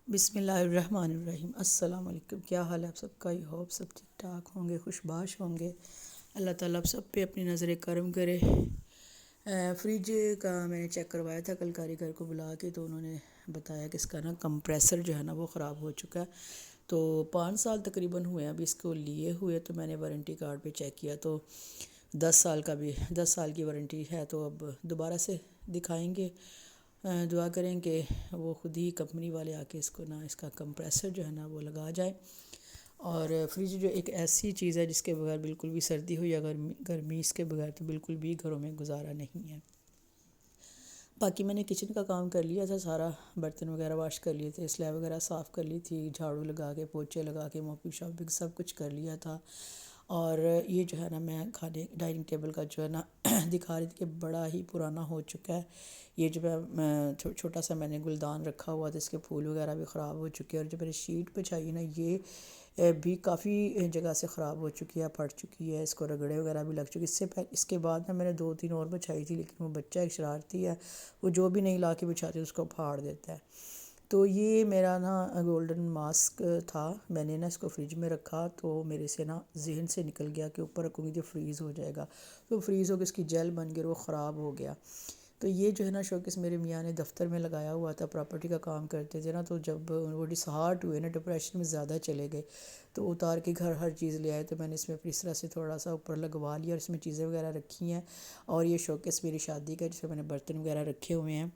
بسم اللہ الرحمن الرحیم۔ السلام علیکم، کیا حال ہے آپ سب کا؟ ہوپ سب ٹھیک ٹھاک ہوں گے، خوش باش ہوں گے۔ اللہ تعالیٰ آپ سب پہ اپنی نظر کرم کرے۔ فریج کا میں نے چیک کروایا تھا کل کاریگر کو بلا کے، تو انہوں نے بتایا کہ اس کا نا کمپریسر جو ہے نا وہ خراب ہو چکا ہے۔ تو 5 سال تقریباً ہوئے ہیں ابھی اس کو لیے ہوئے، تو میں نے وارنٹی کارڈ پہ چیک کیا تو 10 سال کا بھی 10 سال کی وارنٹی ہے۔ تو اب دوبارہ سے دکھائیں گے، دعا کریں کہ وہ خود ہی کمپنی والے آ کے اس کو نا اس کا کمپریسر جو ہے نا وہ لگا جائے۔ اور فریج جو ایک ایسی چیز ہے جس کے بغیر بالکل بھی سردی ہو یا گرمی اس کے بغیر تو بالکل بھی گھروں میں گزارا نہیں ہے۔ باقی میں نے کچن کا کام کر لیا تھا سارا، برتن وغیرہ واش کر لیے تھے، سلیب وغیرہ صاف کر لی تھی، جھاڑو لگا کے پوچھے لگا کے موپنگ شاپنگ سب کچھ کر لیا تھا۔ اور یہ جو ہے نا میں کھانے ڈائننگ ٹیبل کا جو ہے نا دکھا رہی تھی کہ بڑا ہی پرانا ہو چکا ہے۔ یہ جو میں چھوٹا سا میں نے گلدان رکھا ہوا تھا، اس کے پھول وغیرہ بھی خراب ہو چکے ہیں، اور جو میں نے شیٹ بچھائی نا یہ بھی کافی جگہ سے خراب ہو چکی ہے، پھٹ چکی ہے، اس کو رگڑے وغیرہ بھی لگ چکی۔ اس کے بعد نا میں نے 2 3 اور بچھائی تھی، لیکن وہ بچہ ایک شرارتی ہے، وہ جو بھی نہیں لا کے بچھاتے اس کو پھاڑ دیتا ہے۔ تو یہ میرا نا گولڈن ماسک تھا، میں نے نا اس کو فریج میں رکھا تو میرے سے نا ذہن سے نکل گیا کہ اوپر رکھوں گی تو فریز ہو جائے گا، تو فریز ہو کے اس کی جیل بن گئی اور وہ خراب ہو گیا۔ تو یہ جو ہے نا شوکیس میرے میاں نے دفتر میں لگایا ہوا تھا، پراپرٹی کا کام کرتے تھے نا، تو جب وہ ڈسہارٹ ہوئے نا، ڈپریشن میں زیادہ چلے گئے، تو اتار کے گھر ہر چیز لے آئے، تو میں نے اس میں پھر اس طرح سے تھوڑا سا اوپر لگوا لیا اور اس میں چیزیں وغیرہ رکھی ہیں۔ اور یہ شوکیس میری شادی کا جس میں نے برتن وغیرہ رکھے ہوئے ہیں،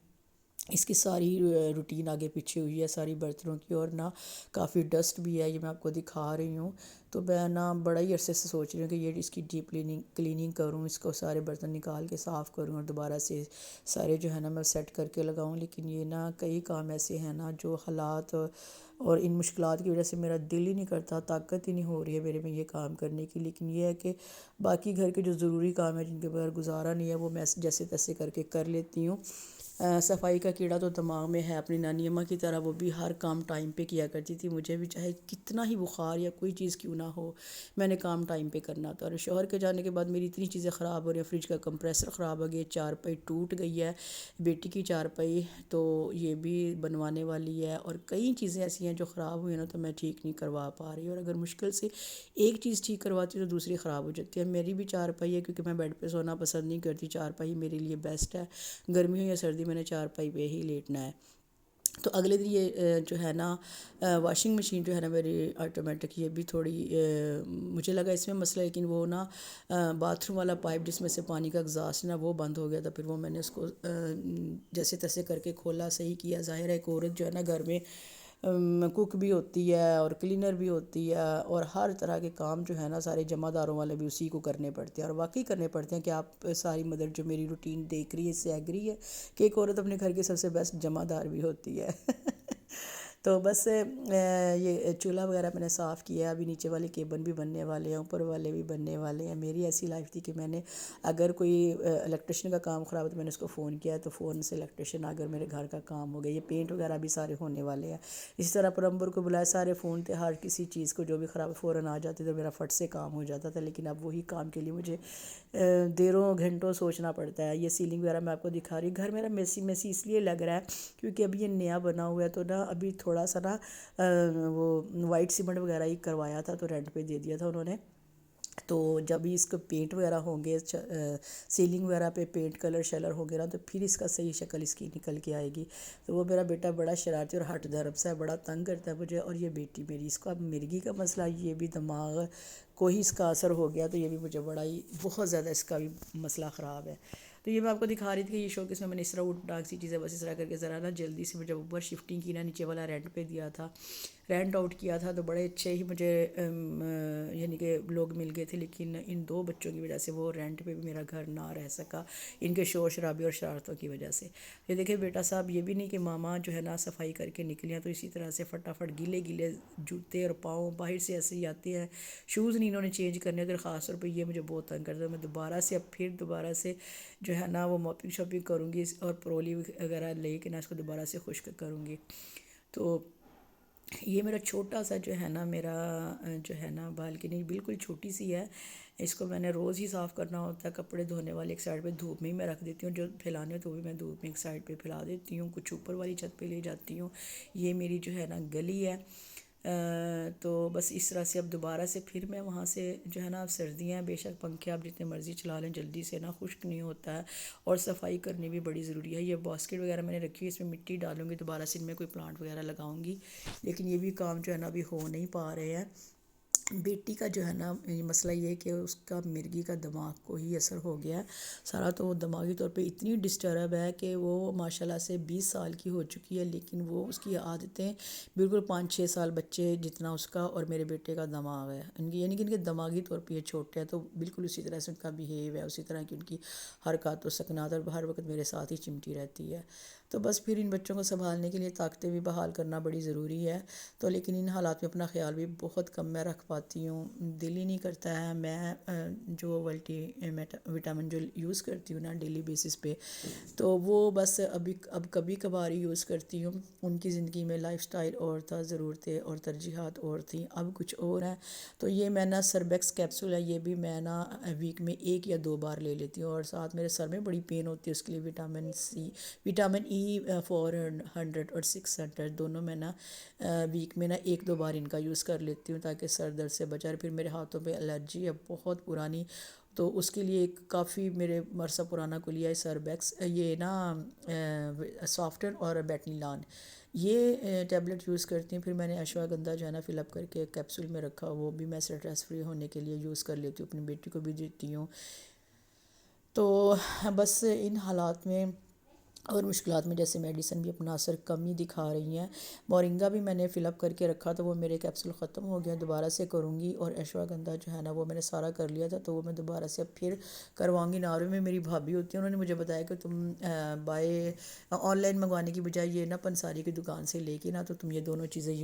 اس کی ساری روٹین آگے پیچھے ہوئی ہے ساری برتنوں کی، اور نا کافی ڈسٹ بھی ہے، یہ میں آپ کو دکھا رہی ہوں۔ تو میں نا بڑا ہی عرصے سے سوچ رہی ہوں کہ یہ اس کی ڈیپ کلیننگ کروں، اس کو سارے برتن نکال کے صاف کروں اور دوبارہ سے سارے جو ہے نا میں سیٹ کر کے لگاؤں، لیکن یہ نا کئی کام ایسے ہیں نا جو حالات اور ان مشکلات کی وجہ سے میرا دل ہی نہیں کرتا، طاقت ہی نہیں ہو رہی ہے میرے میں یہ کام کرنے کی۔ لیکن یہ ہے کہ باقی گھر کے جو ضروری کام ہیں جن کے بغیر گزارا نہیں ہے وہ میں جیسے تیسے کر کے کر لیتی ہوں۔ صفائی کا کیڑا تو دماغ میں ہے، اپنی نانی اماں کی طرح وہ بھی ہر کام ٹائم پہ کیا کرتی تھی، مجھے بھی چاہے کتنا ہی بخار یا کوئی چیز کیوں نہ ہو میں نے کام ٹائم پہ کرنا تھا۔ اور شوہر کے جانے کے بعد میری اتنی چیزیں خراب ہو رہی ہیں، فریج کا کمپریسر خراب ہو گیا، چارپائی ٹوٹ گئی ہے، بیٹی کی چارپائی تو یہ بھی بنوانے والی ہے، اور کئی چیزیں ایسی ہیں جو خراب ہوئی ہیں نا تو میں ٹھیک نہیں کروا پا رہی، اور اگر مشکل سے ایک چیز ٹھیک کرواتی تو دوسری خراب ہو جاتی ہے۔ میری بھی چارپائی ہے کیونکہ میں بیڈ پہ سونا پسند نہیں کرتی، چارپائی میرے لیے بیسٹ ہے، گرمی ہو یا سردی میں نے چارپائی پہ ہی لیٹنا ہے۔ تو اگلے دن یہ جو ہے نا واشنگ مشین جو ہے نا میری آٹومیٹک، یہ بھی تھوڑی مجھے لگا اس میں مسئلہ، لیکن وہ نا باتھ روم والا پائپ جس میں سے پانی کا اگزاسٹ نا وہ بند ہو گیا تھا، پھر وہ میں نے اس کو جیسے تیسے کر کے کھولا، صحیح کیا۔ ظاہر ہے ایک عورت جو ہے نا گھر میں کوک بھی ہوتی ہے اور کلینر بھی ہوتی ہے، اور ہر طرح کے کام جو ہے نا سارے جمع داروں والے بھی اسی کو کرنے پڑتے ہیں، اور واقعی کرنے پڑتے ہیں کہ آپ ساری مدر جو میری روٹین دیکھ رہی ہے اس سے ایگری ہے کہ ایک عورت اپنے گھر کی سب سے بیسٹ جمع دار بھی ہوتی ہے۔ تو بس یہ چولہا وغیرہ میں نے صاف کیا ہے، ابھی نیچے والے کیبن بھی بننے والے ہیں، اوپر والے بھی بننے والے ہیں۔ میری ایسی لائف تھی کہ میں نے اگر کوئی الیکٹریشین کا کام خراب ہے تو میں نے اس کو فون کیا تو فون سے الیکٹریشین آ کر میرے گھر کا کام ہو گیا۔ یہ پینٹ وغیرہ بھی سارے ہونے والے ہیں، اسی طرح پلمبر کو بلایا، سارے فون تھے، ہر کسی چیز کو جو بھی خراب فوراً آ جاتے تو میرا فٹ سے کام ہو جاتا تھا۔ لیکن اب وہی کام کے لیے مجھے دیروں گھنٹوں سوچنا پڑتا ہے۔ یہ سیلنگ وغیرہ میں آپ کو دکھا رہی ہوں، گھر میرا میسی میسی اس لیے لگ رہا ہے کیونکہ ابھی یہ نیا بنا ہوا ہے، تو نا ابھی تھوڑا سا نا وہ وائٹ سیمنٹ وغیرہ ہی کروایا تھا تو رینٹ پہ دے دیا تھا انہوں نے۔ تو جب ہی اس کو پینٹ وغیرہ ہوں گے، سیلنگ وغیرہ پہ پینٹ کلر شلر ہو گیا نا، تو پھر اس کا صحیح شکل اس کی نکل کے آئے گی۔ تو وہ میرا بیٹا بڑا شرارتی اور ہٹ دھرم سا ہے، بڑا تنگ کرتا ہے مجھے، اور یہ بیٹی میری، اس کو اب مرغی کا مسئلہ، یہ بھی دماغ کو ہی اس کا اثر ہو گیا، تو یہ بھی مجھے بڑا ہی بہت زیادہ اس کا بھی مسئلہ خراب ہے۔ تو یہ میں آپ کو دکھا رہی تھی کہ یہ شوکیس میں نے اس طرح اٹھ ڈاک سی چیزیں بس اس طرح کر کے ذرا نا جلدی سے جب اوپر شفٹنگ کی نا، نیچے والا رینٹ پہ دیا تھا، رینٹ آؤٹ کیا تھا، تو بڑے اچھے ہی مجھے یعنی کہ لوگ مل گئے تھے، لیکن ان 2 بچوں کی وجہ سے وہ رینٹ پہ بھی میرا گھر نہ رہ سکا، ان کے شور شرابے اور شرارتوں کی وجہ سے۔ یہ دیکھیں بیٹا صاحب، یہ بھی نہیں کہ ماما جو ہے نا صفائی کر کے نکلیاں تو اسی طرح سے فٹافٹ گیلے گیلے جوتے اور پاؤں باہر سے ایسے ہی آتے ہیں، شوز نہیں انہوں نے چینج کرنے ہوتے، خاص طور پہ یہ مجھے بہت تنگ کرتا ہے۔ میں دوبارہ سے اب پھر دوبارہ سے جو ہے نا وہ موپنگ شاپنگ کروں گی اور پرولی وغیرہ لے کے نا اس کو دوبارہ سے خشک کروں گی۔ تو یہ میرا چھوٹا سا جو ہے نا میرا جو ہے نا بالکنی بالکل چھوٹی سی ہے. اس کو میں نے روز ہی صاف کرنا ہوتا ہے. کپڑے دھونے والے ایک سائڈ پہ دھوپ میں ہی میں رکھ دیتی ہوں, جو پھیلانے ہو تو بھی میں دھوپ میں ایک سائڈ پہ پھیلا دیتی ہوں. کچھ اوپر والی چھت پہ لے جاتی ہوں. یہ میری جو ہے نا گلی ہے. تو بس اس طرح سے اب دوبارہ سے پھر میں وہاں سے جو ہے نا, اب سردیاں ہیں, بے شک پنکھے آپ جتنے مرضی چلا لیں جلدی سے نا خشک نہیں ہوتا ہے. اور صفائی کرنی بھی بڑی ضروری ہے. یہ باسکٹ وغیرہ میں نے رکھی ہے, اس میں مٹی ڈالوں گی دوبارہ سے ان میں کوئی پلانٹ وغیرہ لگاؤں گی. لیکن یہ بھی کام جو ہے نا ابھی ہو نہیں پا رہے ہیں. بیٹی کا جو ہے نا مسئلہ یہ ہے کہ اس کا مرگی کا دماغ کو ہی اثر ہو گیا ہے سارا. تو وہ دماغی طور پہ اتنی ڈسٹرب ہے کہ وہ ماشاء اللہ سے 20 سال کی ہو چکی ہے, لیکن وہ اس کی عادتیں بالکل 5-6 سال بچے جتنا اس کا اور میرے بیٹے کا دماغ ہے. ان کی یعنی کہ ان کے دماغی طور پہ یہ چھوٹے ہیں, تو بالکل اسی طرح سے ان کا بیہیو ہے, اسی طرح کی ان کی حرکات و سکنات, اور ہر وقت میرے ساتھ ہی چمٹی رہتی ہے. تو بس پھر ان بچوں کو سنبھالنے کے لیے طاقتیں بھی بحال کرنا بڑی ضروری ہے. تو لیکن ان حالات میں اپنا خیال بھی بہت کم میں رکھ پاتی ہوں. دل ہی نہیں کرتا ہے. میں جو وٹامن جو یوز کرتی ہوں نا ڈیلی بیسس پہ, تو وہ بس اب کبھی کبھار ہی یوز کرتی ہوں. ان کی زندگی میں لائف سٹائل اور تھا, ضرورتیں اور ترجیحات اور تھیں, اب کچھ اور ہیں. تو یہ میں نا سربیکس کیپسول ہے, یہ بھی میں نا ویک میں 1 یا 2 بار لے لیتی ہوں. اور ساتھ میرے سر میں بڑی پین ہوتی ہے, اس کے لیے وٹامن ای 400 اور 600 دونوں میں نا ویک میں نا 1-2 بار ان کا یوز کر لیتی ہوں, تاکہ سر درد سے بچا. پھر میرے ہاتھوں پہ الرجی ہے بہت پرانی, تو اس کے لیے ایک کافی میرے عرصہ پرانا کو لیا ہے سربیکس, یہ نا سافٹر اور بیٹنیلان, یہ ٹیبلٹ یوز کرتی ہیں. پھر میں نے اشواگندھا جو ہے نا فل اپ کر کے کیپسول میں رکھا, وہ بھی میں اسٹریس فری ہونے کے لیے یوز کر لیتی ہوں, اپنی بیٹی کو بھی دیتی ہوں. تو بس ان حالات میں اور مشکلات میں جیسے میڈیسن بھی اپنا اثر کم ہی دکھا رہی ہیں. مورنگا بھی میں نے فل اپ کر کے رکھا, تو وہ میرے کیپسول ختم ہو گیا, دوبارہ سے کروں گی. اور اشواگندھا جو ہے نا وہ میں نے سارا کر لیا تھا, تو وہ میں دوبارہ سے اب پھر کرواؤں گی. ناروے میں میری بھابھی ہوتی ہیں, انہوں نے مجھے بتایا کہ تم آن لائن منگوانے کی بجائے یہ نا پنساری کی دکان سے لے کے نا, تو تم یہ دونوں چیزیں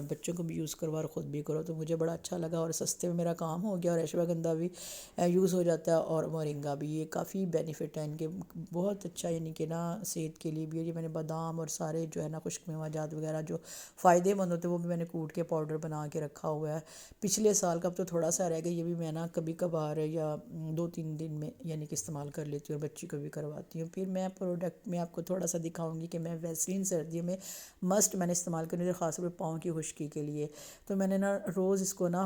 بچوں کو بھی یوز کروا اور خود بھی کرو. تو مجھے بڑا اچھا لگا, اور سستے میں میرا کام ہو گیا, اور اشواگندھا بھی یوز ہو جاتا ہے, اور مورنگا بھی. یہ کافی بینیفٹ ہے ان کے, بہت اچھا, یعنی کہ نا صحت کے لیے بھی. یہ میں نے بادام اور سارے جو ہے نا خشک میوہ جات وغیرہ جو فائدے مند ہوتے ہیں وہ بھی میں نے کوٹ کے پاؤڈر بنا کے رکھا ہوا ہے. پچھلے سال کا اب تو تھوڑا سا رہ گیا, یہ بھی میں نا کبھی کبھار یا 2-3 دن میں یعنی کہ استعمال کر لیتی ہوں, اور بچی کو بھی کرواتی ہوں. پھر میں پروڈکٹ میں آپ کو تھوڑا سا دکھاؤں گی کہ میں ویسلین سردیوں میں مسٹ میں نے استعمال کرنی ہے, خاص طور پہ پاؤں کی خشکی کے لیے. تو میں نے نا روز اس کو نا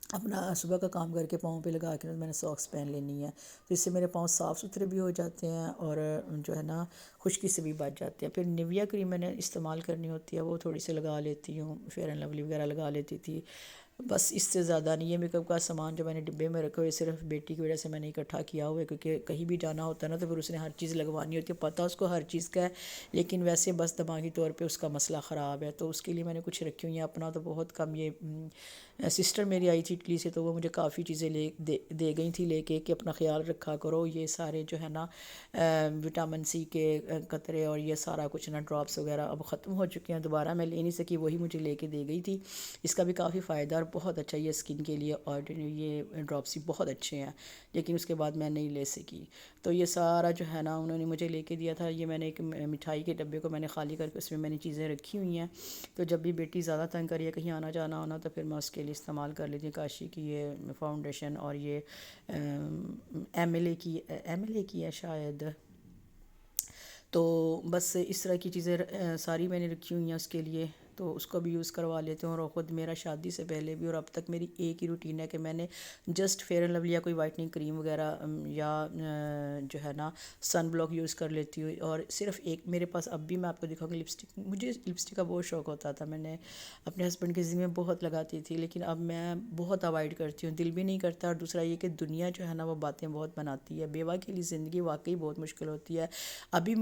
اپنا صبح کا کام کر کے پاؤں پہ لگا کے میں نے ساکس پہن لینی ہے, تو اس سے میرے پاؤں صاف ستھرے بھی ہو جاتے ہیں, اور جو ہے نا خشکی سے بھی بچ جاتے ہیں. پھر نیویا کریم میں نے استعمال کرنی ہوتی ہے, وہ تھوڑی سی لگا لیتی ہوں. فیئر اینڈ لولی وغیرہ لگا لیتی تھی, بس اس سے زیادہ نہیں. یہ میک اپ کا سامان جو میں نے ڈبے میں رکھا ہوئے صرف بیٹی کی وجہ سے میں نے اکٹھا کیا ہوا ہے, کیونکہ کہیں بھی جانا ہوتا ہے نا تو پھر اس نے ہر چیز لگوانی ہوتی ہے, پتہ اس کو ہر چیز کا ہے, لیکن ویسے بس دماغی طور پہ اس کا مسئلہ خراب ہے. تو اس کے لیے میں نے کچھ رکھی ہوئی ہیں اپنا, تو بہت کم. یہ سسٹر میری آئی تھی اٹلی سے, تو وہ مجھے کافی چیزیں دے گئی تھی لے کے, کہ اپنا خیال رکھا کرو. یہ سارے جو ہے نا وٹامن سی کے قطرے اور یہ سارا کچھ نا ڈراپس وغیرہ اب ختم ہو چکے ہیں, دوبارہ میں لے نہیں سکی, وہی مجھے لے کے دے گئی تھی. اس کا بھی کافی فائدہ اور بہت اچھا یہ اسکن کے لیے, اور یہ ڈراپس بھی بہت اچھے ہیں, لیکن اس کے بعد میں نہیں لے سکی. تو یہ سارا جو ہے نا انہوں نے مجھے لے کے دیا تھا. یہ میں نے ایک مٹھائی کے ڈبے کو میں نے خالی کر کے اس میں میں نے چیزیں رکھی ہوئی ہیں, تو جب بھی بیٹی زیادہ تنگ کری ہے کہیں آنا جانا ہونا, تو پھر میں اس کے لیے استعمال کر لیتی ہوں. کاشی کی یہ فاؤنڈیشن, اور یہ ایم ایل اے کی ہے شاید. تو بس اس طرح کی چیزیں ساری میں نے رکھی ہوئی ہیں اس کے لیے, تو اس کو بھی یوز کروا لیتے ہیں. اور خود میرا شادی سے پہلے بھی اور اب تک میری ایک ہی روٹین ہے کہ میں نے جسٹ فیئر اینڈ لولی یا کوئی وائٹننگ کریم وغیرہ یا جو ہے نا سن بلاک یوز کر لیتی ہوں. اور صرف ایک میرے پاس اب بھی, میں آپ کو دکھاؤں گی, لپسٹک. مجھے لپسٹک کا بہت شوق ہوتا تھا, میں نے اپنے ہسبینڈ کے ذمہ بہت لگاتی تھی, لیکن اب میں بہت اوائڈ کرتی ہوں, دل بھی نہیں کرتا. اور دوسرا یہ کہ دنیا جو ہے نا وہ باتیں بہت بناتی ہے, بیوہ کے لیے زندگی واقعی بہت مشکل ہوتی ہے. ابھی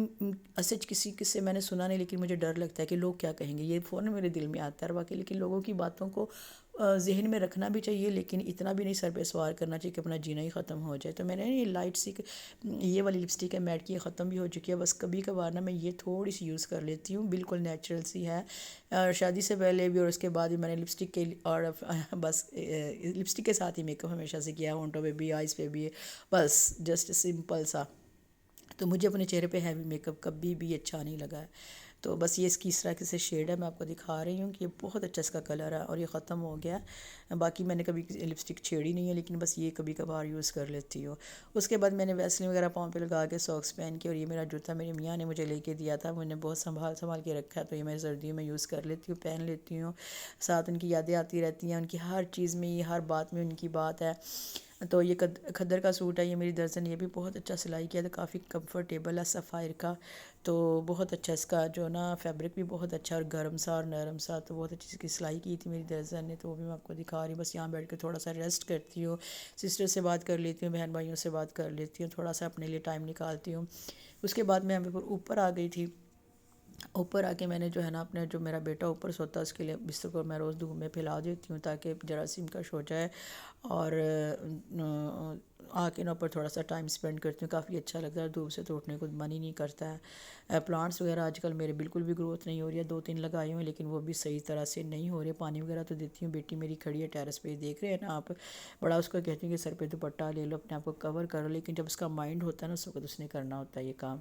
سچ کسی سے میں نے سنا نہیں, لیکن مجھے ڈر لگتا ہے کہ لوگ کیا کہیں گے. یہ فوراً میرے دل میں آتا ہے واقعی, لیکن لوگوں کی باتوں کو ذہن میں رکھنا بھی چاہیے, لیکن اتنا بھی نہیں سر پہ سوار کرنا چاہیے کہ اپنا جینا ہی ختم ہو جائے. تو میں نے یہ لائٹ سی یہ والی لپسٹک ہے میٹ کی, یہ ختم بھی ہو چکی ہے. بس کبھی کبھار نا میں یہ تھوڑی سی یوز کر لیتی ہوں, بالکل نیچرل سی ہے. اور شادی سے پہلے بھی اور اس کے بعد بھی میں نے لپسٹک کے اور بس لپسٹک کے ساتھ ہی میک اپ ہمیشہ سے کیا, ہونٹوں پہ بھی, آئز پہ بھی, بس جسٹ سمپل سا. تو مجھے اپنے چہرے پہ ہیوی میک اپ کبھی بھی اچھا نہیں لگا ہے. تو بس یہ اس کی اس طرح سے شیڈ ہے، میں آپ کو دکھا رہی ہوں کہ یہ بہت اچھا اس کا کلر ہے اور یہ ختم ہو گیا ہے۔ باقی میں نے کبھی لپسٹک چھیڑی نہیں ہے، لیکن بس یہ کبھی کبھار یوز کر لیتی ہوں۔ اس کے بعد میں نے ویسلین وغیرہ پاؤں پہ لگا کے ساکس پہن کے، اور یہ میرا جوتا میرے میاں نے مجھے لے کے دیا تھا، میں نے بہت سنبھال کے رکھا ہے، تو یہ میں سردیوں میں یوز کر لیتی ہوں، پہن لیتی ہوں۔ ساتھ ان کی یادیں آتی رہتی ہیں، ان کی ہر چیز میں، یہ ہر بات میں ان کی بات ہے۔ تو یہ کھدر کا سوٹ ہے، یہ میری درزن نے یہ بھی بہت اچھا سلائی کیا تھا، کافی کمفرٹیبل ہے سفائر کا، تو بہت اچھا اس کا جو نا فیبرک بھی بہت اچھا اور گرم سا اور نرم سا، تو بہت اچھی اس کی سلائی کی تھی میری درزن نے، تو وہ بھی میں آپ کو دکھا رہی ہوں۔ بس یہاں بیٹھ کے تھوڑا سا ریسٹ کرتی ہوں، سسٹر سے بات کر لیتی ہوں، بہن بھائیوں سے بات کر لیتی ہوں، تھوڑا سا اپنے لیے ٹائم نکالتی ہوں۔ اس کے بعد میں اوپر آ گئی تھی۔ اوپر آ کے میں نے جو ہے نا اپنے جو میرا بیٹا اوپر سوتا ہے اس کے لیے بستر کو میں روز دھوپ میں پھیلا دیتی ہوں تاکہ جراثیم کش ہو جائے، اور آ کے نا اوپر تھوڑا سا ٹائم سپینڈ کرتی ہوں، کافی اچھا لگتا ہے، دھوپ سے تو اٹھنے کو من ہی نہیں کرتا ہے۔ پلانٹس وغیرہ آج کل میرے بالکل بھی گروتھ نہیں ہو رہی ہے، 2-3 لگائے ہوئے لیکن وہ بھی صحیح طرح سے نہیں ہو رہے، پانی وغیرہ تو دیتی ہوں۔ بیٹی میری کھڑی ہے ٹیرس پہ، دیکھ رہے ہیں نا آپ، بڑا اس کو کہتی ہوں کہ سر پہ دوپٹہ لے لو، اپنے آپ کو کور کرو، لیکن جب اس کا مائنڈ ہوتا ہے نا اس وقت اس نے کرنا ہوتا ہے یہ کام۔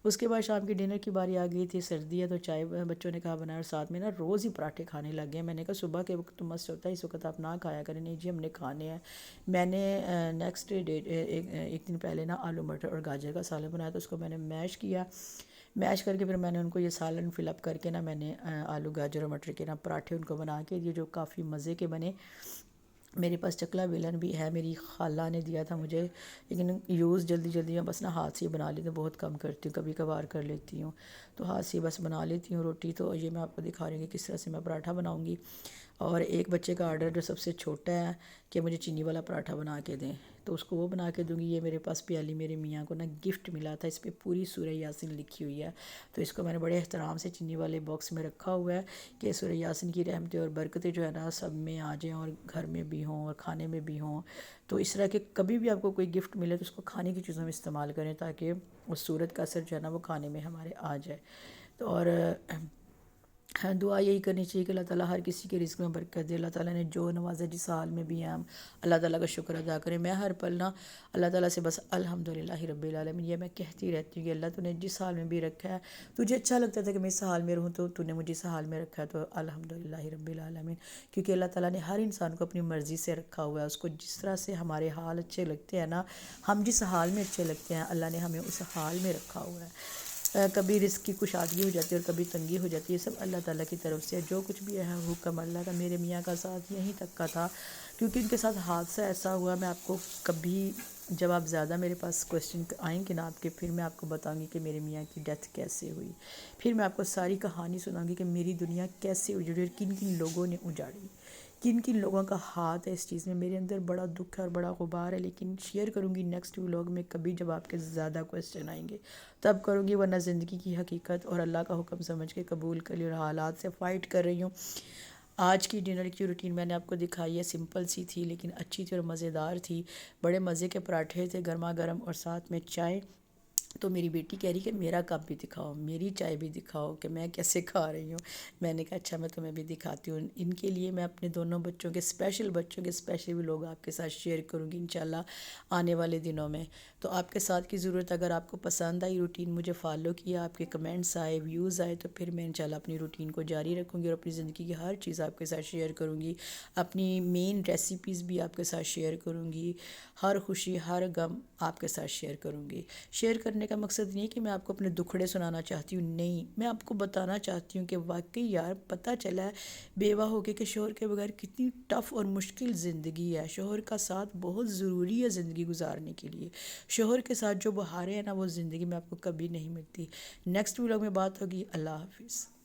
اس کے بعد شام کی ڈنر کی باری آ گئی تھی، سردی ہے تو چائے بچوں نے کہا بنایا، اور ساتھ میں نا روز ہی پراٹھے کھانے لگ گئے۔ میں نے کہا صبح کے وقت تو مست ہوتا ہے، اس وقت آپ نہ کھایا کریں، نہیں جی ہم نے کھانے ہیں۔ میں نے نیکسٹ ڈے ایک دن پہلے نا آلو مٹر اور گاجر کا سالن بنایا، تو اس کو میں نے میش کیا، میش کر کے پھر میں نے ان کو یہ سالن فل اپ کر کے نا میں نے آلو گاجر اور مٹر کے نا پراٹھے ان کو بنا کے دیے، جو کافی مزے کے بنے۔ میرے پاس چکلا بیلن بھی ہے، میری خالہ نے دیا تھا مجھے، لیکن یوز جلدی میں بس نا ہاتھ سے ہی بنا لیتی ہوں، بہت کم کرتی ہوں، کبھی کبھار کر لیتی ہوں، تو ہاتھ سے بس بنا لیتی ہوں روٹی۔ تو یہ میں آپ کو دکھا رہی ہوں کہ کس طرح سے میں پراٹھا بناؤں گی۔ اور ایک بچے کا آرڈر جو سب سے چھوٹا ہے کہ مجھے چینی والا پراٹھا بنا کے دیں، تو اس کو وہ بنا کے دوں گی۔ یہ میرے پاس پیالی میرے میاں کو نا گفٹ ملا تھا، اس پہ پوری سورہ یاسین لکھی ہوئی ہے، تو اس کو میں نے بڑے احترام سے چینی والے باکس میں رکھا ہوا ہے کہ سورہ یاسین کی رحمتیں اور برکتیں جو ہے نا سب میں آ جائیں، اور گھر میں بھی ہوں اور کھانے میں بھی ہوں۔ تو اس طرح کہ کبھی بھی آپ کو کوئی گفٹ ملے تو اس کو کھانے کی چیزوں میں استعمال کریں، تاکہ اس صورت کا اثر جو ہے نا وہ کھانے میں ہمارے آ جائے۔ تو اور دعا یہی کرنی چاہیے کہ اللہ تعالیٰ ہر کسی کے رزق میں برکت دے، اللہ تعالیٰ نے جو نوازا جس حال میں بھی ہیں ہم اللہ تعالیٰ کا شکر ادا کریں۔ میں ہر پل نا اللہ تعالیٰ سے بس الحمدللہ رب العالمین یہ میں کہتی رہتی ہوں کہ اللہ تو نے جس حال میں بھی رکھا ہے، تجھے اچھا لگتا تھا کہ میں اس حال میں رہوں، تو نے مجھے اس حال میں رکھا ہے، تو الحمدللہ رب العالمین، کیونکہ اللہ تعالیٰ نے ہر انسان کو اپنی مرضی سے رکھا ہوا ہے، اس کو جس طرح سے ہمارے حال اچھے لگتے ہیں نا، ہم جس حال میں اچھے لگتے ہیں اللہ نے ہمیں اس حال میں رکھا ہوا ہے۔ کبھی رزق کی کشادگی ہو جاتی ہے اور کبھی تنگی ہو جاتی ہے، یہ سب اللہ تعالیٰ کی طرف سے ہے، جو کچھ بھی ہے حکم اللہ کا۔ میرے میاں کا ساتھ یہیں تک کا تھا، کیونکہ ان کے ساتھ حادثہ ایسا ہوا، میں آپ کو کبھی جب آپ زیادہ میرے پاس کویسچن آئیں گے نا آپ کے، پھر میں آپ کو بتاؤں گی کہ میرے میاں کی ڈیتھ کیسے ہوئی، پھر میں آپ کو ساری کہانی سناؤں گی کہ میری دنیا کیسے اجڑی اور کن کن لوگوں نے اجاڑی، کن کن لوگوں کا ہاتھ ہے اس چیز میں۔ میرے اندر بڑا دکھ ہے اور بڑا غبار ہے، لیکن شیئر کروں گی نیکسٹ ولاگ میں کبھی جب آپ کے زیادہ کویسچن آئیں گے تب کروں گی، ورنہ زندگی کی حقیقت اور اللہ کا حکم سمجھ کے قبول کر لی اور حالات سے فائٹ کر رہی ہوں۔ آج کی ڈنر کی روٹین میں نے آپ کو دکھائی ہے، سمپل سی تھی لیکن اچھی تھی اور مزیدار تھی، بڑے مزے کے پراٹھے تھے گرما گرم اور ساتھ میں چائے۔ تو میری بیٹی کہہ رہی کہ میرا کپ بھی دکھاؤ، میری چائے بھی دکھاؤ کہ میں کیسے کھا رہی ہوں۔ میں نے کہا اچھا میں تمہیں بھی دکھاتی ہوں۔ ان کے لیے میں اپنے دونوں بچوں کے اسپیشل بھی لوگ آپ کے ساتھ شیئر کروں گی انشاءاللہ آنے والے دنوں میں۔ تو آپ کے ساتھ کی ضرورت، اگر آپ کو پسند آئی روٹین، مجھے فالو کیا، آپ کے کمنٹس آئے، ویوز آئے، تو پھر میں انشاءاللہ اپنی روٹین کو جاری رکھوں گی اور اپنی زندگی کی ہر چیز آپ کے ساتھ شیئر کروں گی، اپنی مین ریسیپیز بھی آپ کے ساتھ شیئر کروں گی، ہر خوشی ہر غم آپ کے ساتھ شیئر کروں گی۔ شیئر کرنے کا مقصد نہیں کہ میں آپ کو اپنے دکھڑے سنانا چاہتی ہوں، نہیں، میں آپ کو بتانا چاہتی ہوں کہ واقعی یار پتہ چلا ہے بیوہ ہو کے کہ شوہر کے بغیر کتنی ٹف اور مشکل زندگی ہے، شوہر کا ساتھ بہت ضروری ہے زندگی گزارنے کے لیے، شوہر کے ساتھ جو بہاریں ہیں نا وہ زندگی میں آپ کو کبھی نہیں ملتی۔ نیکسٹ ولاگ میں بات ہوگی، اللہ حافظ۔